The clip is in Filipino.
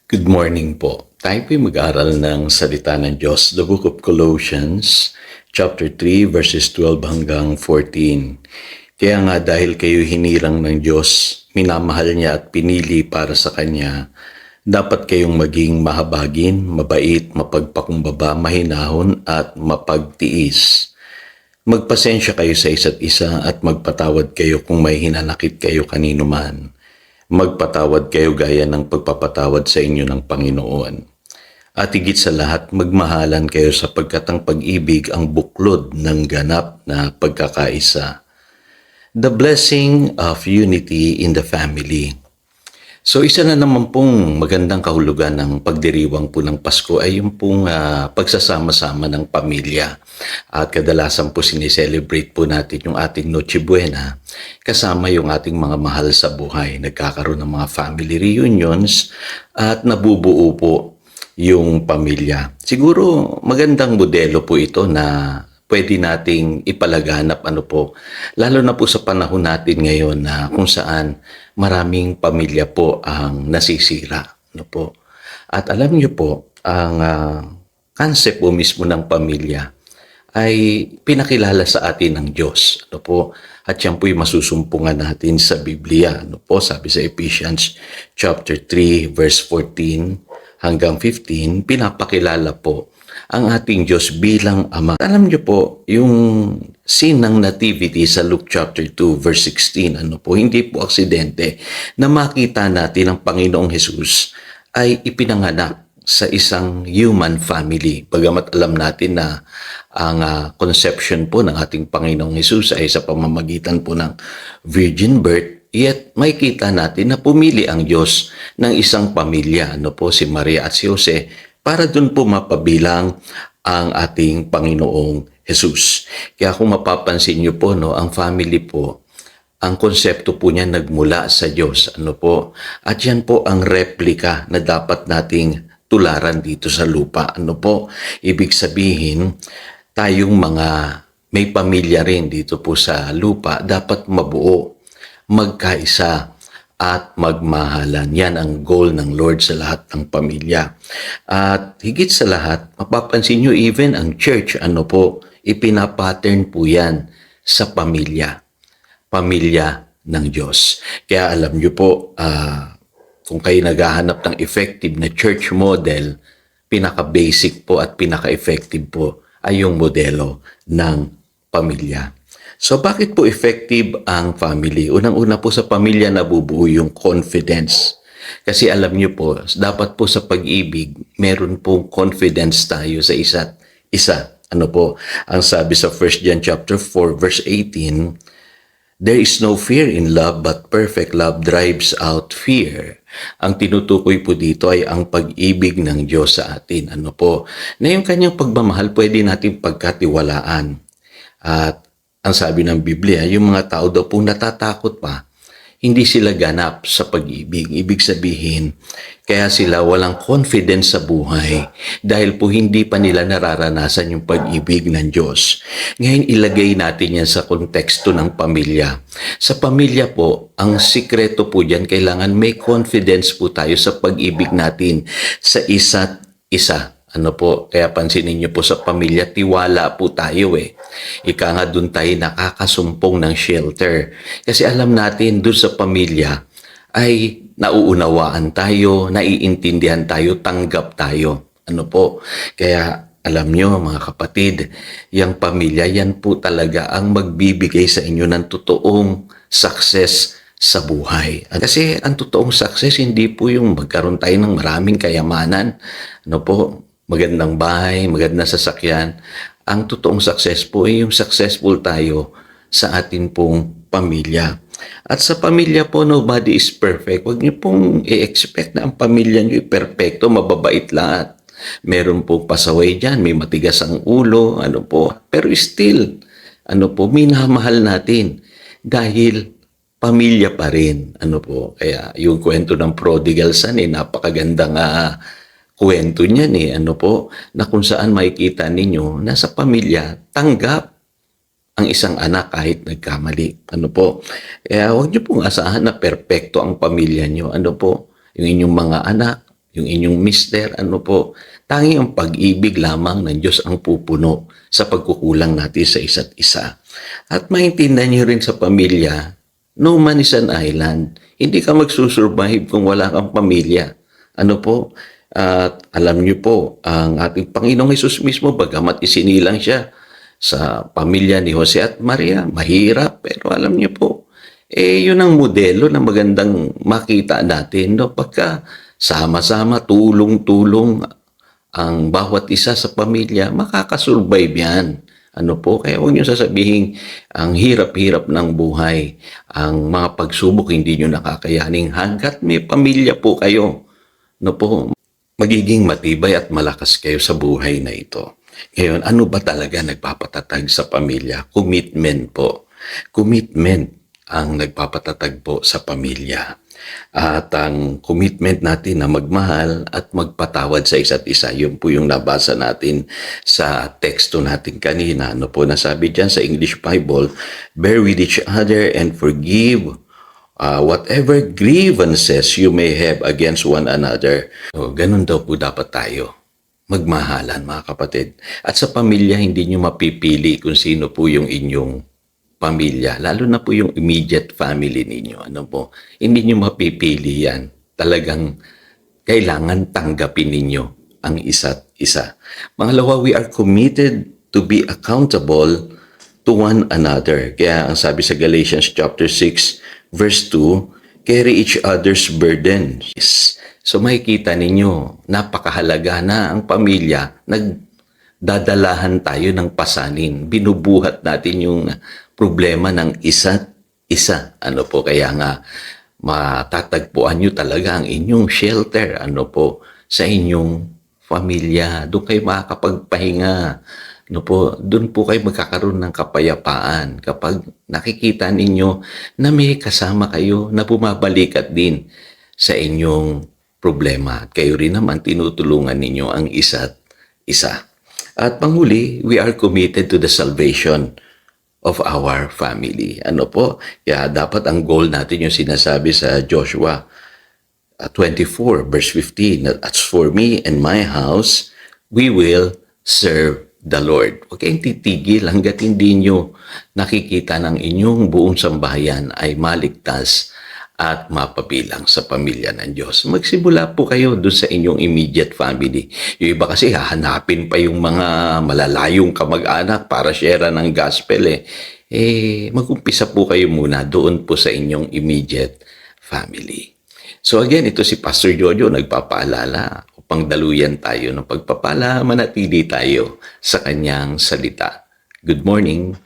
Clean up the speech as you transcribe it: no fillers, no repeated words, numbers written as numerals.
Good morning po. Tayo po'y mag-aral ng salita ng Diyos, the book of Colossians, chapter 3, verses 12 hanggang 14. Kaya nga dahil kayo hinirang ng Diyos, minamahal niya at pinili para sa Kanya, dapat kayong maging mahabagin, mabait, mapagpakumbaba, mahinahon at mapagtiis. Magpasensya kayo sa isa't isa at magpatawad kayo kung may hinanakit kayo kanino man. Magpatawad kayo gaya ng pagpapatawad sa inyo ng Panginoon. At higit sa lahat, magmahalan kayo sapagkat ang pag-ibig ang buklod ng ganap na pagkakaisa. The blessing of unity in the family. So isa na naman pong magandang kahulugan ng pagdiriwang po ng Pasko ay yung pong pagsasama-sama ng pamilya. At kadalasan po sineselebrate po natin yung ating Noche Buena kasama yung ating mga mahal sa buhay. Nagkakaroon ng mga family reunions at nabubuo po yung pamilya. Siguro magandang modelo po ito na pwede nating ipalaganap lalo na po sa panahon natin ngayon na kung saan maraming pamilya po ang nasisira. At alam niyo po, ang concept po mismo ng pamilya ay pinakilala sa atin ng Diyos. At yan po'y masusumpungan natin sa Biblia. Sabi sa Ephesians chapter 3 verse 14 hanggang 15, pinapakilala po ang ating Diyos bilang Ama. Alam niyo po, yung scene ng nativity sa Luke chapter 2 verse 16, hindi po aksidente na makita natin ang Panginoong Hesus ay ipinanganak sa isang human family. Bagamat alam natin na ang conception po ng ating Panginoong Hesus ay sa pamamagitan po ng virgin birth, yet makikita natin na pumili ang Diyos ng isang pamilya, si Maria at si Jose, para dun po mapabilang ang ating Panginoong Hesus. Kaya kung mapapansin niyo po, ang family po, ang konsepto po niya nagmula sa Diyos. At yan po ang replika na dapat nating tularan dito sa lupa. Ibig sabihin, tayong mga may pamilya rin dito po sa lupa, dapat mabuo, magkaisa, at magmahalan. Yan ang goal ng Lord sa lahat ng pamilya. At higit sa lahat, mapapansin nyo even ang church, ipinapattern po yan sa pamilya. Pamilya ng Diyos. Kaya alam nyo po, kung kayo naghahanap ng effective na church model, pinaka-basic po at pinaka-effective po ay yung modelo ng pamilya. So bakit po effective ang family? Unang-una po sa pamilya nabubuo yung confidence. Kasi alam niyo po, dapat po sa pag-ibig, meron pong confidence tayo sa isa't isa. Ang sabi sa 1 John chapter 4 verse 18, there is no fear in love, but perfect love drives out fear. Ang tinutukoy po dito ay ang pag-ibig ng Diyos sa atin. Na yung kanyang pagmamahal pwede natin pagkatiwalaan. At ang sabi ng Biblia, yung mga tao daw po natatakot pa, hindi sila ganap sa pag-ibig. Ibig sabihin, kaya sila walang confidence sa buhay dahil po hindi pa nila nararanasan yung pag-ibig ng Diyos. Ngayon, ilagay natin yan sa konteksto ng pamilya. Sa pamilya po, ang sikreto po dyan, kailangan may confidence po tayo sa pag-ibig natin sa isa't isa. Kaya pansinin niyo po sa pamilya, tiwala po tayo Ika nga dun tayo nakakasumpong ng shelter. Kasi alam natin dun sa pamilya ay nauunawaan tayo, naiintindihan tayo, tanggap tayo. Kaya alam niyo mga kapatid, yung pamilya, yan po talaga ang magbibigay sa inyo ng totoong success sa buhay. Kasi ang totoong success, hindi po yung magkaroon tayo ng maraming kayamanan. Magandang bahay, magandang sasakyan. Ang totoong success po ay yung successful tayo sa atin pong pamilya. At sa pamilya po, nobody is perfect. Huwag niyo pong i-expect na ang pamilya niyo perfecto, mababait lahat. Meron pong pasaway dyan, may matigas ang ulo, Pero still, minamahal natin dahil pamilya pa rin. Kaya yung kwento ng prodigal son, napakagandang kwento niyan na kung saan makikita ninyo na sa pamilya, tanggap ang isang anak kahit nagkamali. Kaya huwag niyo pong asahan na perpekto ang pamilya niyo. Yung inyong mga anak, yung inyong mister, ano po, tanging ang pag-ibig lamang ng Diyos ang pupuno sa pagkukulang natin sa isa't isa. At maintindihan niyo rin sa pamilya, no man is an island. Hindi ka magsusurvive kung wala kang pamilya. Ano po? At alam niyo po, ang ating Panginoong Hesus mismo, bagamat isinilang siya sa pamilya ni Jose at Maria, mahirap, pero alam niyo po, yun ang modelo na magandang makita natin, no? Pagka sama-sama, tulong-tulong ang bawat isa sa pamilya, makakasurvive yan. Ano po? Kaya huwag niyo sasabihin, ang hirap-hirap ng buhay, ang mga pagsubok hindi niyo nakakayaning hanggat may pamilya po kayo. No po? Magiging matibay at malakas kayo sa buhay na ito. Ngayon, ano ba talaga nagpapatatag sa pamilya? Commitment po. Commitment ang nagpapatatag po sa pamilya. At ang commitment natin na magmahal at magpatawad sa isa't isa, yun po yung nabasa natin sa teksto natin kanina. Ano po nasabi dyan sa English Bible, bear with each other and forgive whatever grievances you may have against one another. So, ganun daw po dapat tayo. Magmahalan, mga kapatid. At sa pamilya, hindi nyo mapipili kung sino po yung inyong pamilya, lalo na po yung immediate family ninyo. Ano po? Hindi nyo mapipili yan. Talagang kailangan tanggapin ninyo ang isa't isa. Pangalawa, we are committed to be accountable to one another. Kaya ang sabi sa Galatians chapter 6, verse 2, carry each other's burdens. So makikita ninyo, napakahalaga na ang pamilya, nagdadalahan tayo ng pasanin. Binubuhat natin yung problema ng isa't isa. Ano po, kaya nga matatagpuan nyo talaga ang inyong shelter. Ano po, sa inyong pamilya. Doon kayo makakapagpahinga. No po, doon po kayo magkakaroon ng kapayapaan kapag nakikita ninyo na may kasama kayo na bumabalikat din sa inyong problema. At kayo rin naman tinutulungan ninyo ang isa't isa. At panghuli, we are committed to the salvation of our family. Ano po? Kaya dapat ang goal natin yung sinasabi sa Joshua 24 verse 15, that as for me and my house, we will serve the Lord. Huwag kayong titigil hanggat hindi nyo nakikita ng inyong buong sambahayan ay maligtas at mapabilang sa pamilya ng Diyos. Magsimula po kayo doon sa inyong immediate family. Yung iba kasi hahanapin pa yung mga malalayong kamag-anak para share ng gospel mag-umpisa po kayo muna doon po sa inyong immediate family. So again, ito si Pastor Jojo nagpapaalala upang daluyan tayo ng pagpapala, manatili tayo sa kanyang salita. Good morning.